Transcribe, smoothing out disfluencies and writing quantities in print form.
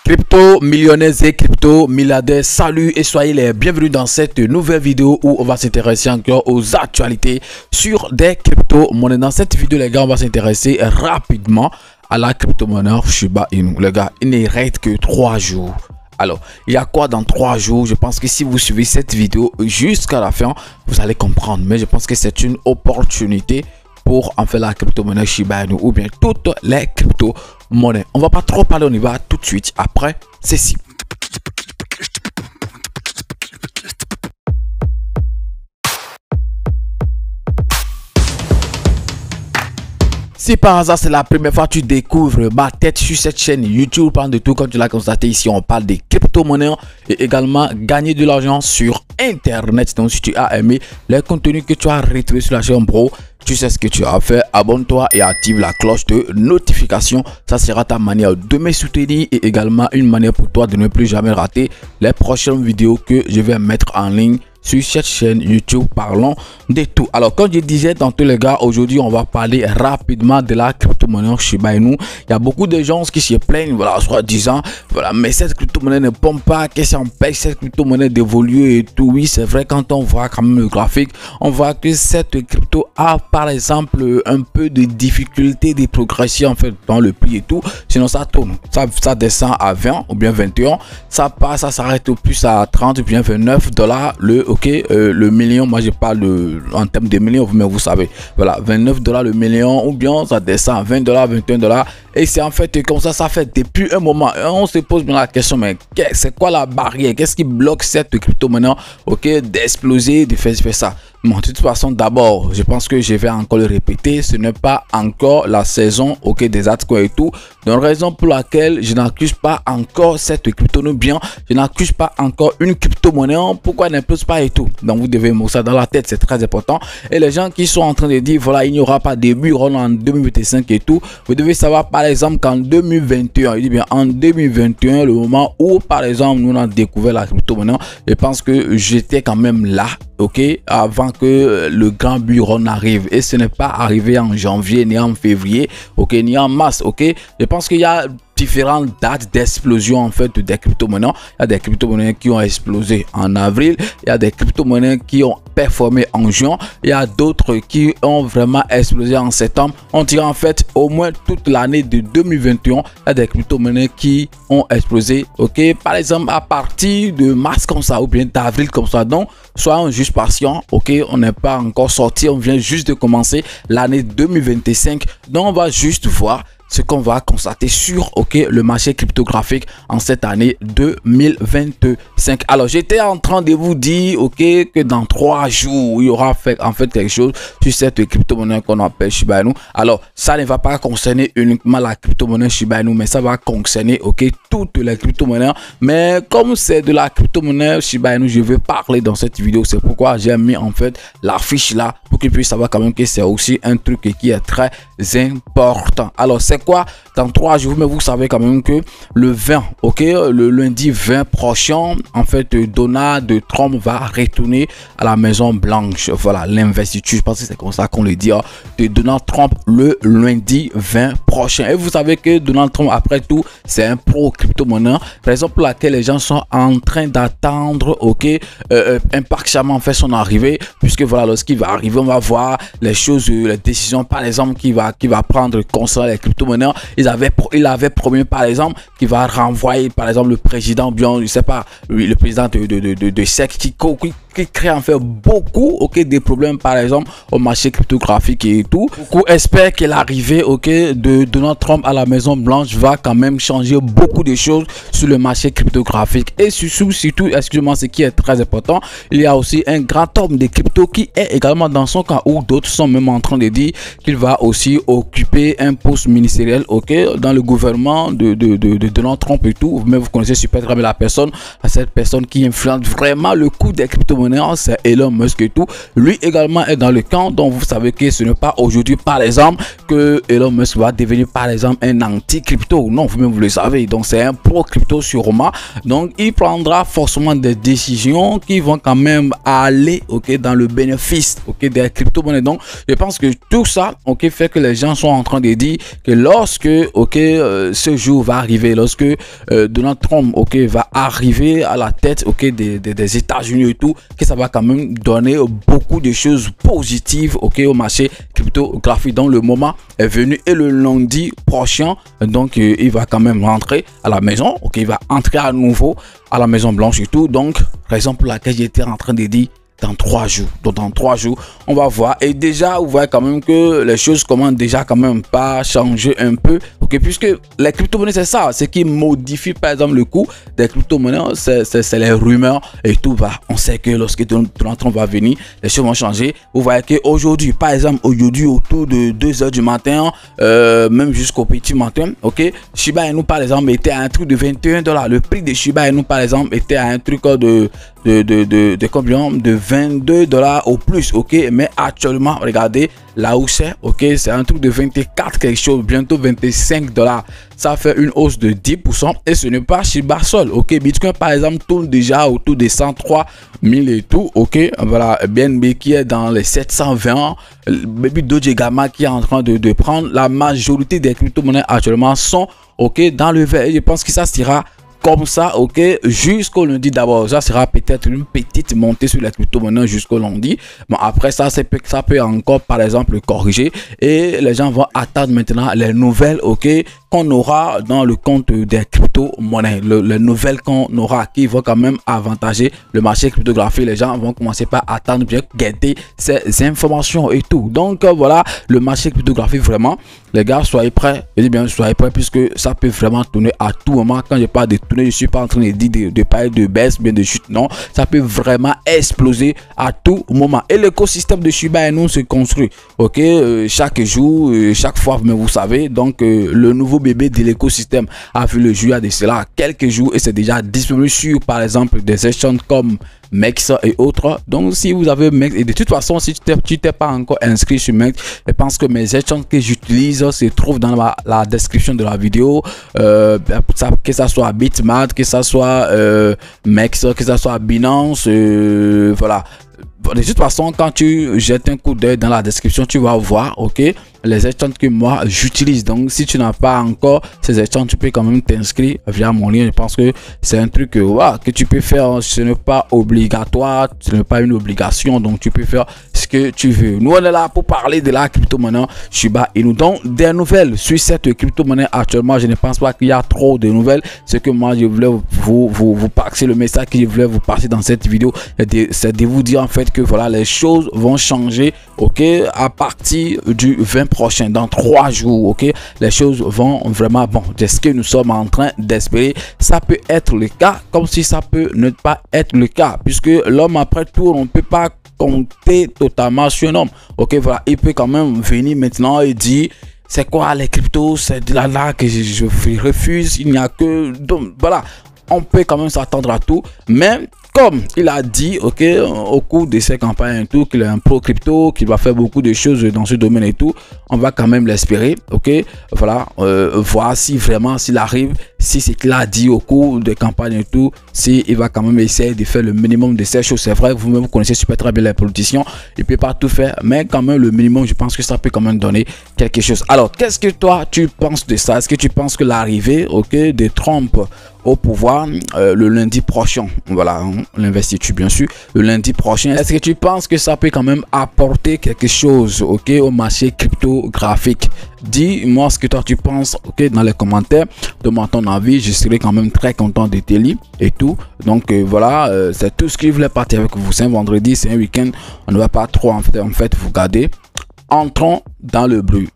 Crypto millionnaires et crypto milliardaires, salut et soyez les bienvenus dans cette nouvelle vidéo où on va s'intéresser encore aux actualités sur des crypto-monnaies. Dans cette vidéo les gars, on va s'intéresser rapidement à la crypto-monnaie Shiba Inu. Les gars, il ne reste que 3 jours. Alors, il y a quoi dans 3 jours? Je pense que si vous suivez cette vidéo jusqu'à la fin, vous allez comprendre. Mais je pense que c'est une opportunité pour en faire la crypto-monnaie Shiba Inu ou bien toutes les crypto-monnaies. On va pas trop parler, on y va tout de suite après ceci. Si par hasard c'est la première fois que tu découvres ma tête sur cette chaîne YouTube, parle de tout comme tu l'as constaté ici, on parle des crypto-monnaies et également gagner de l'argent sur internet. Donc si tu as aimé les contenus que tu as retrouvés sur la chaîne bro, tu sais ce que tu as à faire, abonne-toi et active la cloche de notification. Ça sera ta manière de me soutenir et également une manière pour toi de ne plus jamais rater les prochaines vidéos que je vais mettre en ligne sur cette chaîne YouTube. Parlons de tout. Alors comme je disais tantôt les gars, aujourd'hui on va parler rapidement de la crypto-monnaie Shiba Inu. Il y a beaucoup de gens qui se plaignent, voilà, soit disant voilà, mais cette crypto-monnaie ne pompe pas, qu'est-ce qu'on paye cette crypto-monnaie d'évoluer et tout. Oui, c'est vrai, quand on voit quand même le graphique, on voit que cette crypto a par exemple un peu de difficulté de progression en fait dans le prix et tout. Sinon ça tourne, ça descend à 20 ou bien 21, ça passe, ça s'arrête au plus à 30 ou bien 29 $. Le million, moi je parle en termes de millions, mais vous savez, voilà, 29 $ le million, ou bien ça descend à 20 $, 21 $. Et c'est en fait comme ça fait depuis un moment. On se pose bien la question, mais c'est quoi la barrière? Qu'est-ce qui bloque cette crypto-monnaie, d'exploser, de faire ça? Bon, de toute façon, d'abord, je pense que je vais encore le répéter, ce n'est pas encore la saison, des altcoins et tout. Donc, raison pour laquelle je n'accuse pas encore cette crypto-monnaie, bien, je n'accuse pas encore une crypto-monnaie. Pourquoi elle n'implose pas et tout? Donc, vous devez mettre ça dans la tête, c'est très important. Et les gens qui sont en train de dire, voilà, il n'y aura pas de début en 2025 et tout, vous devez savoir, par exemple, qu'en 2021, il dit bien, en 2021, le moment où, par exemple, nous avons découvert la crypto-monnaie, je pense que j'étais quand même là, avant que le grand buron arrive, et ce n'est pas arrivé en janvier ni en février, ni en mars. Je pense qu'il y a différentes dates d'explosion en fait des crypto-monnaies. Il y a des crypto-monnaies qui ont explosé en avril, il y a des crypto-monnaies qui ont performé en juin, il y a d'autres qui ont vraiment explosé en septembre. On dirait en fait au moins toute l'année de 2021, il y a des crypto-monnaies qui ont explosé, par exemple à partir de mars comme ça ou bien d'avril comme ça. Donc soyons juste patients, on n'est pas encore sorti, on vient juste de commencer l'année 2025. Donc on va juste voir ce qu'on va constater sur le marché cryptographique en cette année 2025. Alors j'étais en train de vous dire que dans 3 jours il y aura en fait quelque chose sur cette crypto-monnaie qu'on appelle Shiba Inu. Alors ça ne va pas concerner uniquement la crypto-monnaie Shiba Inu, mais ça va concerner toutes les crypto-monnaies. Mais comme c'est de la crypto-monnaie Shiba Inu, je vais parler dans cette vidéo. C'est pourquoi j'ai mis en fait la fiche là pour qu'ils puissent savoir quand même que c'est aussi un truc qui est très important. Alors c'est quoi dans 3 jours? Mais vous savez quand même que le 20, le lundi 20 prochain, en fait Donald Trump va retourner à la Maison Blanche. Voilà, l'investiture, je pense que c'est comme ça qu'on le dit, de Donald Trump le lundi 20 prochain. Et vous savez que Donald Trump, après tout, c'est un pro crypto-monnaie, raison pour laquelle les gens sont en train d'attendre impatiemment en fait son arrivée, puisque voilà, lorsqu'il va arriver, on va voir les choses, les décisions par exemple qu'il va prendre concernant les crypto-monnaies. Il avait promis par exemple qu'il va renvoyer par exemple le président, bien je sais pas, le président de SEC qui crée en fait beaucoup des problèmes par exemple au marché cryptographique et tout. Beaucoup espèrent que l'arrivée de Donald Trump à la Maison Blanche va quand même changer beaucoup de choses sur le marché cryptographique. Et surtout, excusez-moi, ce qui est très important, il y a aussi un grand homme de crypto qui est également dans son cas, où d'autres sont même en train de dire qu'il va aussi occuper un poste ministériel dans le gouvernement de Donald Trump et tout. Mais vous connaissez super très bien la personne, cette personne qui influence vraiment le coût des crypto-monnaies crypto-monnaie, c'est Elon Musk et tout. Lui également est dans le camp, donc vous savez que ce n'est pas aujourd'hui par exemple que Elon Musk va devenir par exemple un anti-crypto. Non, vous-même vous le savez, donc c'est un pro-crypto sûrement. Donc il prendra forcément des décisions qui vont quand même aller dans le bénéfice des crypto-monnaies. Donc je pense que tout ça fait que les gens sont en train de dire que lorsque ce jour va arriver, lorsque Donald Trump va arriver à la tête des États-Unis et tout, que ça va quand même donner beaucoup de choses positives au marché cryptographique. Donc le moment est venu et le lundi prochain, donc il va quand même rentrer à la maison, il va entrer à nouveau à la Maison Blanche et tout. Donc raison pour laquelle j'étais en train de dire dans 3 jours. Donc dans 3 jours, on va voir. Et déjà, vous voyez quand même que les choses commencent déjà quand même pas changer un peu. Puisque les crypto-monnaies, c'est ça. Ce qui modifie par exemple le coût des crypto-monnaies, c'est les rumeurs et tout. On sait que lorsque Donald Trump va venir, les choses vont changer. Vous voyez qu'aujourd'hui, par exemple, aujourd'hui, autour de 2 h du matin, même jusqu'au petit matin, Shiba Inu par exemple était à un truc de 21 $. Le prix de Shiba Inu par exemple était à un truc de combien, de 22 $ au plus, mais actuellement regardez là où c'est, c'est un truc de 24 quelque chose, bientôt 25 $. Ça fait une hausse de 10% et ce n'est pas Shiba seul, Bitcoin par exemple tourne déjà autour des 103 000 et tout, voilà, BNB qui est dans les 720, Baby Doge Gamma qui est en train de prendre. La majorité des crypto-monnaies actuellement sont dans le vert et je pense que ça sera comme ça, jusqu'au lundi. D'abord, ça sera peut-être une petite montée sur la crypto-monnaie jusqu'au lundi. Bon, après ça peut encore, par exemple, corriger. Et les gens vont attendre maintenant les nouvelles, qu'on aura dans le compte des crypto-monnaies. Les nouvelles qu'on aura qui vont quand même avantager le marché cryptographique. Les gens vont commencer par attendre, bien guetter ces informations et tout. Donc, voilà, le marché cryptographique, vraiment, les gars, soyez prêts. Je dis bien, soyez prêts, puisque ça peut vraiment tourner à tout moment. Quand je parle de tourner, je suis pas en train de dire de parler de baisse, bien de chute, non. Ça peut vraiment exploser à tout moment. Et l'écosystème de Shiba Inu se construit, chaque jour, chaque fois, mais vous savez. Donc, le nouveau bébé de l'écosystème a vu le jour il y a de cela quelques jours et c'est déjà disponible sur, par exemple, des exchanges comme Mex et autres. Donc si vous avez Mex, et de toute façon si tu t'es pas encore inscrit sur Mex, je pense que mes échanges que j'utilise se trouvent dans la description de la vidéo, que ça soit Bitmart, que ça soit Mex, que ça soit Binance, voilà. De toute façon, quand tu jettes un coup d'œil dans la description, tu vas voir les échanges que moi j'utilise. Donc si tu n'as pas encore ces échanges, tu peux quand même t'inscrire via mon lien. Je pense que c'est un truc que tu peux faire. Ce n'est pas obligatoire, ce n'est pas une obligation, donc tu peux faire ce que tu veux. Nous on est là pour parler de la crypto-monnaie Shiba Inu. Donc des nouvelles sur cette crypto-monnaie actuellement, je ne pense pas qu'il y a trop de nouvelles. Ce que moi je voulais vous passer, le message que je voulais vous passer dans cette vidéo, c'est de vous dire en fait que voilà, les choses vont changer à partir du 20 prochain, dans 3 jours, les choses vont vraiment, bon, c'est ce que nous sommes en train d'espérer. Ça peut être le cas, comme si ça peut ne pas être le cas, puisque l'homme, après tout, on ne peut pas compter totalement sur un homme, voilà, il peut quand même venir maintenant et dire c'est quoi les cryptos, c'est de là que je refuse, il n'y a que, donc voilà, on peut quand même s'attendre à tout, mais comme il a dit au cours de ses campagnes et tout, qu'il est un pro crypto, qu'il va faire beaucoup de choses dans ce domaine et tout, on va quand même l'espérer, voilà, voir si vraiment s'il arrive, si c'est qu'il a dit au cours de campagne et tout, si il va quand même essayer de faire le minimum de ces choses. C'est vrai, vous-même vous connaissez super très bien les politiciens, il peut pas tout faire, mais quand même le minimum, je pense que ça peut quand même donner quelque chose. Alors qu'est-ce que toi tu penses de ça? Est-ce que tu penses que l'arrivée de Trump au pouvoir le lundi prochain, voilà, l'investiture bien sûr, le lundi prochain, est-ce que tu penses que ça peut quand même apporter quelque chose au marché cryptographique? Dis-moi ce que toi tu penses dans les commentaires, demande ton avis, je serai quand même très content de te lire et tout. Donc voilà, c'est tout ce que je voulais partager avec vous. C'est un vendredi, c'est un week-end, on ne va pas trop en fait vous garder. Entrons dans le bruit.